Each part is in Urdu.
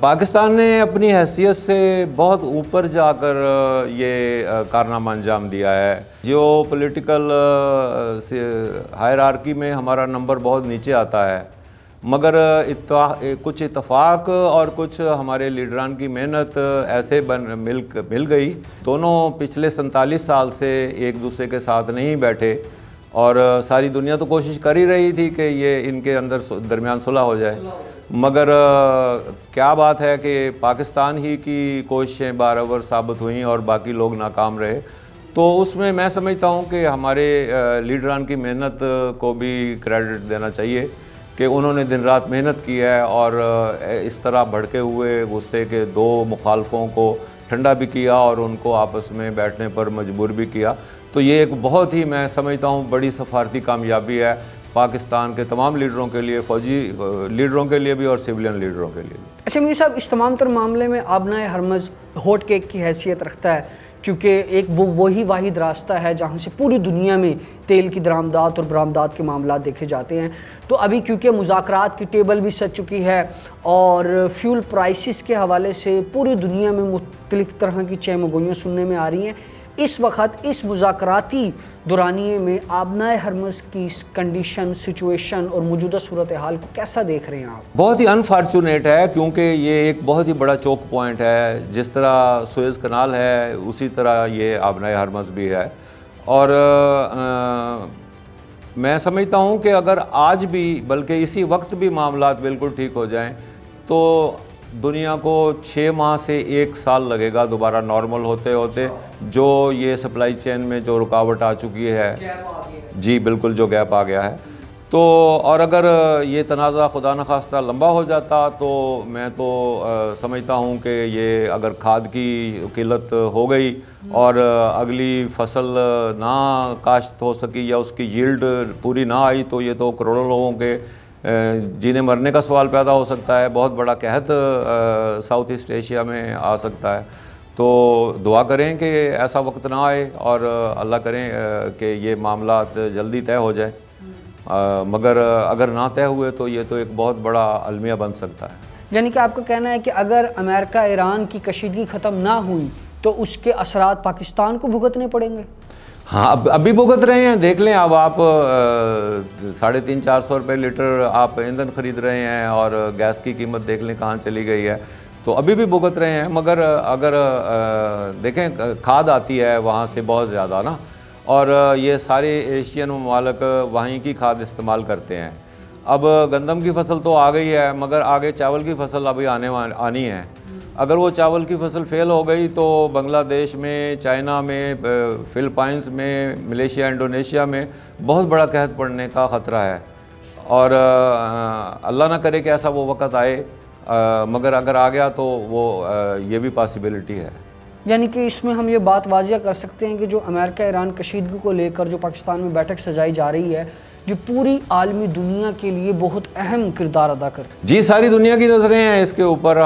پاکستان نے اپنی حیثیت سے بہت اوپر جا کر یہ کارنامہ انجام دیا ہے. جیو پولیٹیکل ہائرارکی میں ہمارا نمبر بہت نیچے آتا ہے, مگر کچھ اتفاق اور کچھ ہمارے لیڈران کی محنت ایسے مل گئی. دونوں پچھلے 47 سال سے ایک دوسرے کے ساتھ نہیں بیٹھے, اور ساری دنیا تو کوشش کر ہی رہی تھی کہ یہ ان کے درمیان صلح ہو جائے, مگر کیا بات ہے کہ پاکستان ہی کی کوششیں بارآور ثابت ہوئیں اور باقی لوگ ناکام رہے. تو اس میں میں سمجھتا ہوں کہ ہمارے لیڈران کی محنت کو بھی کریڈٹ دینا چاہیے کہ انہوں نے دن رات محنت کی ہے, اور اس طرح بھڑکے ہوئے غصے کے دو مخالفوں کو ٹھنڈا بھی کیا اور ان کو آپس میں بیٹھنے پر مجبور بھی کیا. تو یہ ایک بہت ہی میں سمجھتا ہوں بڑی سفارتی کامیابی ہے پاکستان کے تمام لیڈروں کے لیے, فوجی لیڈروں کے لیے بھی اور سویلین لیڈروں کے لیے بھی. اچھا میر صاحب, اس تمام تر معاملے میں آبنائے ہرمز ہوٹ کیک کی حیثیت رکھتا ہے, کیونکہ ایک وہی واحد راستہ ہے جہاں سے پوری دنیا میں تیل کی درآمدات اور برآمدات کے معاملات دیکھے جاتے ہیں. تو ابھی کیونکہ مذاکرات کی ٹیبل بھی سج چکی ہے اور فیول پرائسز کے حوالے سے پوری دنیا میں مختلف طرح کی چہم گوئیاں سننے میں آ رہی ہیں, اس وقت اس مذاکراتی دورانیے میں آبنائے ہرمز کی کنڈیشن, سچویشن اور موجودہ صورتحال کو کیسا دیکھ رہے ہیں آپ؟ بہت ہی انفارچونیٹ ہے, کیونکہ یہ ایک بہت ہی بڑا چوک پوائنٹ ہے. جس طرح سوئز کنال ہے اسی طرح یہ آبنائے ہرمز بھی ہے, اور میں سمجھتا ہوں کہ اگر آج بھی بلکہ اسی وقت بھی معاملات بالکل ٹھیک ہو جائیں تو دنیا کو 6 ماہ سے 1 سال لگے گا دوبارہ نارمل ہوتے ہوتے, جو یہ سپلائی چین میں جو رکاوٹ آ چکی ہے, جی بالکل جو گیپ آ گیا ہے. تو اور اگر یہ تنازع خدا نخواستہ لمبا ہو جاتا تو میں تو سمجھتا ہوں کہ یہ اگر کھاد کی قلت ہو گئی اور اگلی فصل نہ کاشت ہو سکی یا اس کی ییلڈ پوری نہ آئی تو یہ تو کروڑوں لوگوں کے جینے مرنے کا سوال پیدا ہو سکتا ہے. بہت بڑا قحط ساؤتھ ایسٹ ایشیا میں آ سکتا ہے. تو دعا کریں کہ ایسا وقت نہ آئے اور اللہ کریں کہ یہ معاملات جلدی طے ہو جائے, مگر اگر نہ طے ہوئے تو یہ تو ایک بہت بڑا المیہ بن سکتا ہے. یعنی کہ آپ کا کہنا ہے کہ اگر امریکہ ایران کی کشیدگی ختم نہ ہوئی تو اس کے اثرات پاکستان کو بھگتنے پڑیں گے؟ ہاں, ابھی بھگت رہے ہیں. دیکھ لیں اب آپ 350-400 روپے لیٹر آپ ایندھن خرید رہے ہیں اور گیس کی قیمت دیکھ لیں کہاں چلی گئی ہے, تو ابھی بھی بھگت رہے ہیں. مگر اگر دیکھیں کھاد آتی ہے وہاں سے بہت زیادہ نا, اور یہ سارے ایشین ممالک وہیں کی کھاد استعمال کرتے ہیں. اب گندم کی فصل تو آ گئی ہے, مگر آگے چاول کی فصل ابھی آنی ہے. اگر وہ چاول کی فصل فیل ہو گئی تو بنگلہ دیش میں, چائنا میں, فلپائنز میں, ملیشیا, انڈونیشیا میں بہت بڑا قحط پڑنے کا خطرہ ہے. اور اللہ نہ کرے کہ ایسا وہ وقت آئے, مگر اگر آ گیا تو وہ یہ بھی پاسبلٹی ہے. یعنی کہ اس میں ہم یہ بات واضح کر سکتے ہیں کہ جو امریکہ ایران کشیدگی کو لے کر جو پاکستان میں بیٹھک سجائی جا رہی ہے یہ پوری عالمی دنیا کے لیے بہت اہم کردار ادا کرتی ہے. جی, ساری دنیا کی نظریں ہیں اس کے اوپر,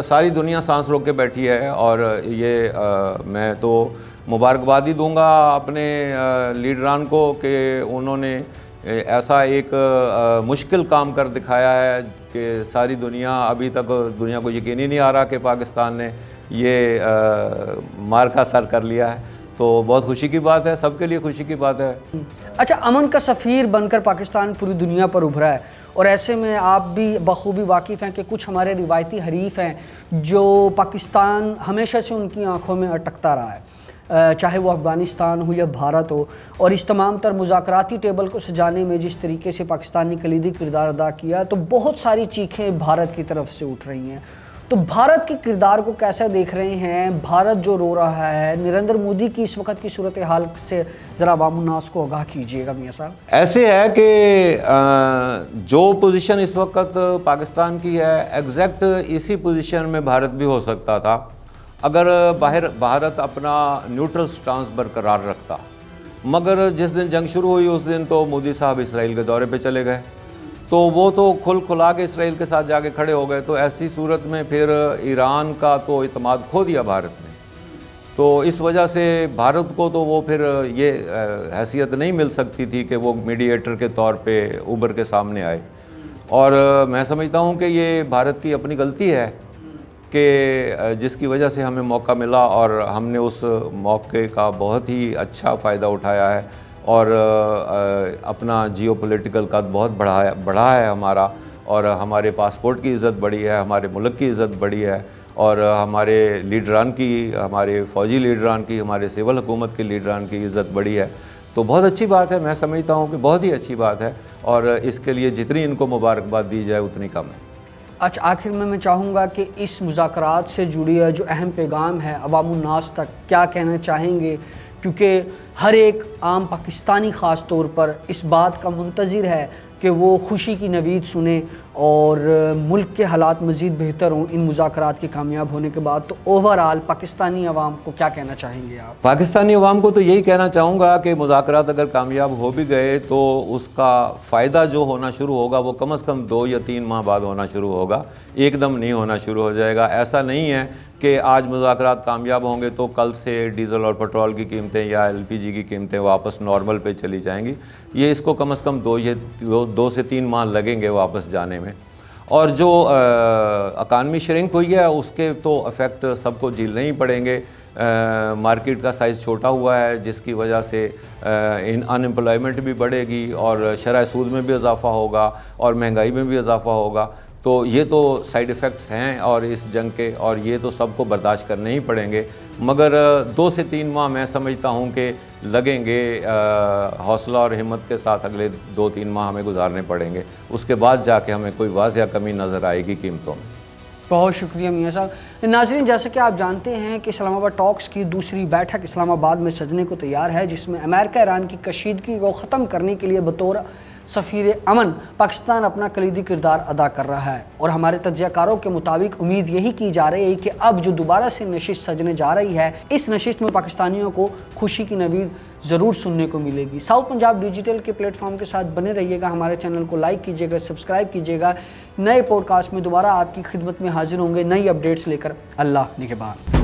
ساری دنیا سانس روک کے بیٹھی ہے. اور یہ میں تو مبارکباد ہی دوں گا اپنے لیڈران کو کہ انہوں نے ایسا ایک مشکل کام کر دکھایا ہے کہ ساری دنیا, ابھی تک دنیا کو یقین ہی نہیں آ رہا کہ پاکستان نے یہ مارکا سر کر لیا ہے. تو بہت خوشی کی بات ہے, سب کے لیے خوشی کی بات ہے. اچھا, امن کا سفیر بن کر پاکستان پوری دنیا پر ابھرا ہے, اور ایسے میں آپ بھی بخوبی واقف ہیں کہ کچھ ہمارے روایتی حریف ہیں جو پاکستان ہمیشہ سے ان کی آنکھوں میں اٹکتا رہا ہے, چاہے وہ افغانستان ہو یا بھارت ہو. اور اس تمام تر مذاکراتی ٹیبل کو سجانے میں جس طریقے سے پاکستان نے کلیدی کردار ادا کیا تو بہت ساری چیخیں بھارت کی طرف سے اٹھ رہی ہیں. تو بھارت کے کردار کو کیسا دیکھ رہے ہیں؟ بھارت جو رو رہا ہے, نریندر مودی کی اس وقت کی صورتحال سے ذرا عوام الناس کو آگاہ کیجیے گا میاں صاحب. ایسے ہے کہ جو پوزیشن اس وقت پاکستان کی ہے ایگزیکٹ اسی پوزیشن میں بھارت بھی ہو سکتا تھا اگر بھارت اپنا نیوٹرل سٹانس برقرار رکھتا. مگر جس دن جنگ شروع ہوئی اس دن تو مودی صاحب اسرائیل کے دورے پہ چلے گئے, تو وہ تو کھلا کے اسرائیل کے ساتھ جا کے کھڑے ہو گئے. تو ایسی صورت میں پھر ایران کا تو اعتماد کھو دیا بھارت نے. تو اس وجہ سے بھارت کو تو وہ پھر یہ حیثیت نہیں مل سکتی تھی کہ وہ میڈیٹر کے طور پہ ابھر کے سامنے آئے. اور میں سمجھتا ہوں کہ یہ بھارت کی اپنی غلطی ہے کہ جس کی وجہ سے ہمیں موقع ملا اور ہم نے اس موقع کا بہت ہی اچھا فائدہ اٹھایا ہے اور اپنا جیو پولیٹیکل قد بہت بڑھا ہے ہمارا، اور ہمارے پاسپورٹ کی عزت بڑھی ہے، ہمارے ملک کی عزت بڑھی ہے، اور ہمارے لیڈران کی، ہمارے فوجی لیڈران کی، ہمارے سول حکومت کے لیڈران کی عزت بڑھی ہے۔ تو بہت اچھی بات ہے، میں سمجھتا ہوں کہ بہت ہی اچھی بات ہے، اور اس کے لیے جتنی ان کو مبارکباد دی جائے اتنی کم ہے۔ اچھا، آخر میں چاہوں گا کہ اس مذاکرات سے جڑی جو اہم پیغام ہے عوام الناس تک کیا کہنا چاہیں گے، کیونکہ ہر ایک عام پاکستانی خاص طور پر اس بات کا منتظر ہے کہ وہ خوشی کی نوید سنیں اور ملک کے حالات مزید بہتر ہوں ان مذاکرات کے کامیاب ہونے کے بعد۔ تو اوورآل پاکستانی عوام کو کیا کہنا چاہیں گے آپ؟ پاکستانی عوام کو تو یہی کہنا چاہوں گا کہ مذاکرات اگر کامیاب ہو بھی گئے تو اس کا فائدہ جو ہونا شروع ہوگا وہ کم از کم 2 یا 3 ماہ بعد ہونا شروع ہوگا، ایک دم نہیں ہونا شروع ہو جائے گا۔ ایسا نہیں ہے کہ آج مذاکرات کامیاب ہوں گے تو کل سے ڈیزل اور پیٹرول کی قیمتیں یا LPG کی قیمتیں واپس نارمل پہ چلی جائیں گی۔ یہ اس کو کم از کم 2 سے 3 ماہ لگیں گے واپس جانے میں۔ اور جو اکانومی شرنک ہوئی ہے اس کے تو افیکٹ سب کو جھیلنے ہی پڑیں گے۔ مارکیٹ کا سائز چھوٹا ہوا ہے جس کی وجہ سے ان امپلائمنٹ بھی بڑھے گی اور شرح سود میں بھی اضافہ ہوگا اور مہنگائی میں بھی اضافہ ہوگا۔ تو یہ تو سائیڈ ایفیکٹس ہیں اور اس جنگ کے، اور یہ تو سب کو برداشت کرنے ہی پڑیں گے، مگر 2 سے 3 ماہ میں سمجھتا ہوں کہ لگیں گے، حوصلہ اور ہمت کے ساتھ اگلے 2-3 ماہ ہمیں گزارنے پڑیں گے، اس کے بعد جا کے ہمیں کوئی واضح کمی نظر آئے گی قیمتوں میں۔ بہت شکریہ میاں صاحب۔ ناظرین، جیسا کہ آپ جانتے ہیں کہ اسلام آباد ٹاکس کی دوسری بیٹھک اسلام آباد میں سجنے کو تیار ہے، جس میں امریکہ ایران کی کشیدگی کو ختم کرنے کے لیے بطور سفیر امن پاکستان اپنا کلیدی کردار ادا کر رہا ہے، اور ہمارے تجزیہ کاروں کے مطابق امید یہی کی جا رہی ہے کہ اب جو دوبارہ سے نشست سجنے جا رہی ہے، اس نشست میں پاکستانیوں کو خوشی کی نوید ضرور سننے کو ملے گی۔ ساؤتھ پنجاب ڈیجیٹل کے پلیٹ فارم کے ساتھ بنے رہیے گا، ہمارے چینل کو لائک کیجیے گا، سبسکرائب کیجیے گا۔ نئے پوڈ کاسٹ میں دوبارہ آپ کی خدمت میں حاضر ہوں گے نئی اپڈیٹس لے کر۔ اللہ نگہبان۔